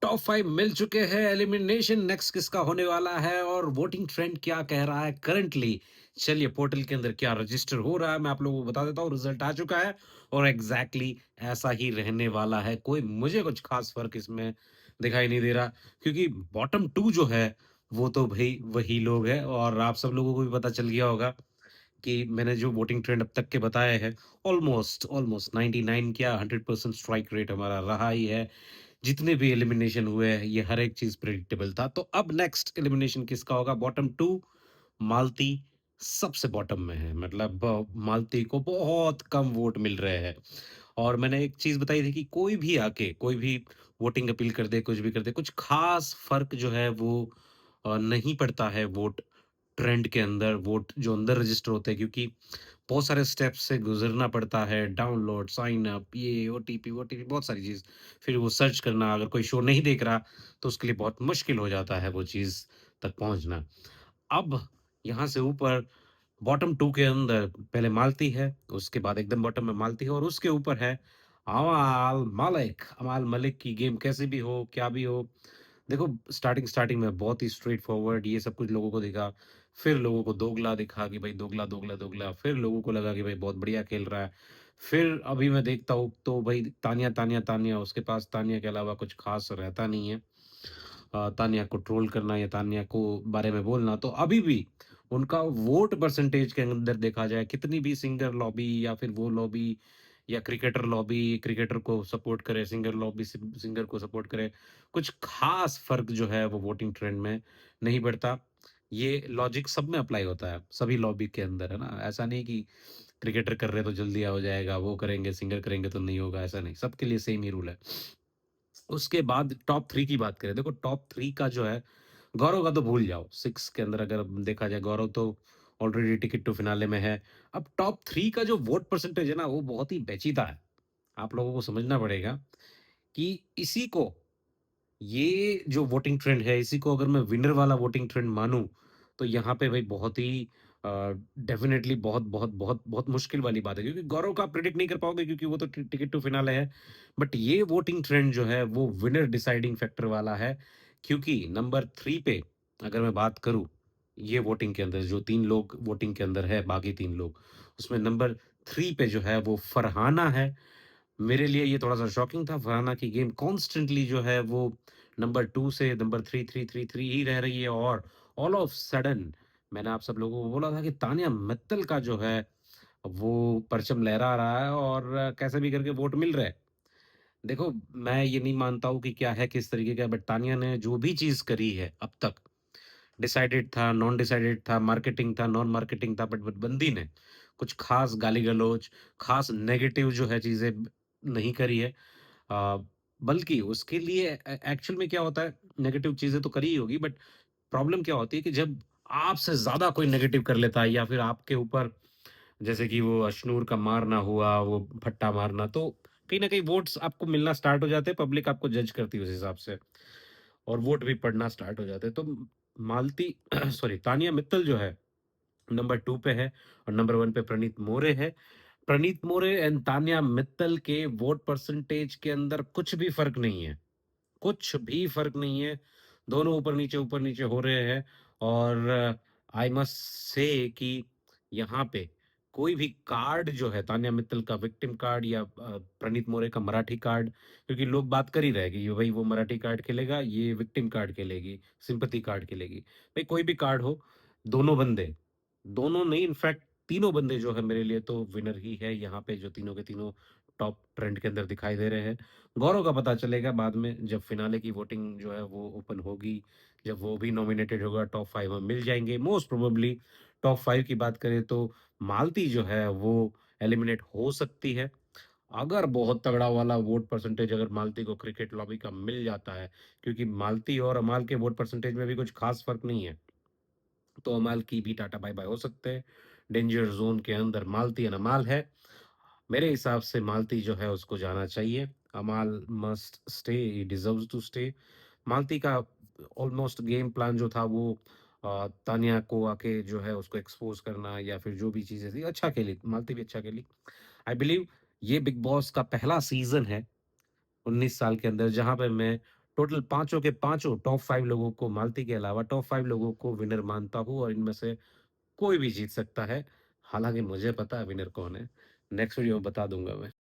Top 5 मिल चुके हैं, elimination next किसका होने वाला है और वोटिंग ट्रेंड क्या कह रहा है करंटली। चलिए पोर्टल के अंदर क्या रजिस्टर हो रहा है मैं आप लोगों को बता देता हूँ। रिजल्ट आ चुका है और एग्जैक्टली ऐसा ही रहने वाला है। कोई मुझे कुछ खास फर्क इसमें दिखाई नहीं दे रहा, क्योंकि बॉटम 2 जो है वो तो भाई वही लोग हैं और आप सब लोगों को भी पता चल गया होगा कि मैंने जो वोटिंग ट्रेंड अब तक के बताए हैं, ऑलमोस्ट ऑलमोस्ट 99 क्या 100% स्ट्राइक रेट हमारा रहा ही है। जितने भी एलिमिनेशन हुए हैं, ये हर एक चीज़ प्रेडिक्टेबल था। तो अब नेक्स्ट एलिमिनेशन किसका होगा? बॉटम 2 मालती सबसे बॉटम में है। मतलब मालती को बहुत कम वोट मिल रहे हैं। और मैंने एक चीज़ बताई थी कि कोई भी आके, कोई भी वोटिंग अपील कर दे, कुछ भी कर दे, कुछ ख़ास फ़र्क जो है वो नहीं पड़ता है वोट ट्रेंड के अंदर, वोट जो अंदर रजिस्टर होते हैं, क्योंकि बहुत सारे स्टेप्स से गुज़रना पड़ता है, डाउनलोड, साइन अप, ये ओटीपी बहुत सारी चीज़। फिर वो सर्च करना, अगर कोई शो नहीं देख रहा, तो उसके लिए बहुत मुश्किल हो जाता है वो चीज़ तक पहुँचना। अब यहाँ से ऊपर बॉटम 2 के अंदर पहले मालती है, उसके बाद एकदम बॉटम में मालती है और उसके ऊपर है अमाल मलिक। अमाल मलिक की गेम कैसी भी हो, क्या भी हो, देखो स्टार्टिंग स्टार्टिंग में बहुत ही स्ट्रेट फॉरवर्ड ये सब कुछ लोगों को दिखा। फिर लोगों को दोगला दिखा कि भाई दोगला, दोगला, दोगला। फिर लोगों को लगा कि भाई बहुत बढ़िया खेल रहा है। फिर अभी मैं देखता हूँ तो भाई तानिया, तानिया, तानिया, उसके पास तानिया के अलावा कुछ खास रहता नहीं है। तान्या को ट्रोल करना या तान्या को बारे में बोलना, तो अभी भी उनका वोट परसेंटेज के अंदर देखा जाए, कितनी भी सिंगर लॉबी या फिर वो लॉबी या क्रिकेटर लॉबी क्रिकेटर को सपोर्ट करे, सिंगर लॉबी सिंगर को सपोर्ट करे, कुछ खास फ़र्क जो है वो वोटिंग ट्रेंड में नहीं पड़ता। ये लॉजिक सब में अप्लाई होता है, सभी लॉबी के अंदर, है ना? ऐसा नहीं कि क्रिकेटर कर रहे हैं तो जल्दी हो जाएगा, वो करेंगे, सिंगर करेंगे तो नहीं होगा, ऐसा नहीं। सबके लिए सेम ही रूल है। उसके बाद टॉप 3 की बात करें, देखो टॉप 3 का जो है, गौरव का तो भूल जाओ। 6 के अंदर अगर देखा जाए, गौरव तो ऑलरेडी टिकट टू फिनाले में है। अब टॉप 3 का जो वोट परसेंटेज है ना, वो बहुत ही पेचीदा है। आप लोगों को समझना पड़ेगा कि इसी को, ये जो वोटिंग ट्रेंड है, इसी को अगर मैं विनर वाला वोटिंग ट्रेंड मानूँ, तो यहाँ पे भाई बहुत ही डेफ़िनेटली बहुत, बहुत, बहुत, बहुत मुश्किल वाली बात है, क्योंकि गौरव का आप प्रेडिक्ट नहीं कर पाओगे, क्योंकि वो तो टिकट टू फिनाले है। बट ये वोटिंग ट्रेंड जो है, वो विनर डिसाइडिंग फैक्टर वाला है, क्योंकि नंबर 3 पे अगर मैं बात करूँ, ये वोटिंग के अंदर जो 3 लोग वोटिंग के अंदर है, बाकी 3 लोग, उसमें नंबर 3 पे जो है वो फरहाना है। मेरे लिए ये थोड़ा-सा शॉकिंग था। फरहाना की गेम कॉन्स्टेंटली जो है वो नंबर 2 से नंबर 3, 3, 3, 3 ही रह रही है और ऑल ऑफ सडन मैंने आप सब लोगों को बोला था कि तान्या मित्तल का जो है वो परचम लहरा रहा है और कैसे भी करके वोट मिल रहे हैं। देखो, मैं ये नहीं मानता हूँ कि क्या है, किस तरीके का, बट तान्या ने जो भी चीज़ करी है अब तक, डिसाइडेड था, नॉन डिसाइडेड था, मार्केटिंग था, नॉन मार्केटिंग था, बट बंदी ने कुछ खास गाली-गलौच, खास नेगेटिव जो है चीज़ें नहीं करी है। अ, बल्कि उसके लिए एक्चुअल में क्या होता है, नेगेटिव चीज़ें तो करी ही होगी, बट प्रॉब्लम क्या होती है कि जब आपसे ज़्यादा कोई नेगेटिव कर लेता है या फिर आपके ऊपर, जैसे कि वो अशनूर का मारना हुआ, वो भट्टा मारना, तो कहीं न कहीं वोट्स आपको मिलना स्टार्ट हो जाते हैं, पब्लिक आपको जज करती है उस हिसाब से और वोट भी पड़ना स्टार्ट हो जाते हैं। तो मालती सॉरी तानिया मित्तल जो है नंबर 2 पे है और नंबर 1 पे प्रणीत मोरे है। प्रणीत मोरे एंड तान्या मित्तल के वोट परसेंटेज के अंदर कुछ भी फ़र्क नहीं है। कुछ भी फ़र्क नहीं है। दोनों ऊपर नीचे हो रहे हैं और आई मस्ट से कि यहाँ पे कोई भी कार्ड जो है, तान्या मित्तल का विक्टिम कार्ड या प्रणीत मोरे का मराठी कार्ड, क्योंकि लोग बात कर ही रहे हैं कि ये भाई वो मराठी कार्ड खेलेगा, ये विक्टिम कार्ड खेलेगी, सिंपैथी कार्ड खेलेगी। भाई कोई भी कार्ड हो, दोनों बंदे, दोनों नहीं इनफैक्ट तीनों बंदे जो है मेरे लिए तो विनर ही है यहाँ पे, जो तीनों के तीनों टॉप ट्रेंड के अंदर दिखाई दे रहे हैं। गौरव का पता चलेगा बाद में, जब फिनाले की वोटिंग जो है वो ओपन होगी, जब वो भी नॉमिनेटेड होगा, टॉप 5 में मिल जाएँगे मोस्ट प्रोबेबली। टॉप 5 की बात करें तो मालती जो है वो एलिमिनेट हो सकती है। अगर बहुत तगड़ा वाला वोट परसेंटेज अगर मालती को क्रिकेट लॉबी का मिल जाता है, क्योंकि मालती और अमाल के वोट परसेंटेज में भी कुछ खास फ़र्क नहीं है। तो अमाल की भी टाटा बाय-बाय हो सकते हैं। डेंजर ज़ोन के अंदर मालती एंड अमाल है। मेरे हिसाब से मालती जो है उसको जाना चाहिए। Amaal must stay, he deserves to stay. Malti का ऑलमोस्ट गेम प्लान जो था वो तान्या को आके जो है उसको एक्सपोज़ करना या फिर जो भी चीज़ें थी, अच्छा खेली, मालती भी अच्छा खेली। आई बिलीव ये बिग बॉस का पहला सीज़न है 19 साल के अंदर, जहाँ पे मैं टोटल पाँचों के पाँचों टॉप 5 लोगों को मालती के अलावा टॉप 5 लोगों को विनर मानता हूँ और इनमें से कोई भी जीत सकता है। हालाँकि मुझे पता है विनर कौन है। नेक्स्ट वीडियो में बता दूँगा मैं।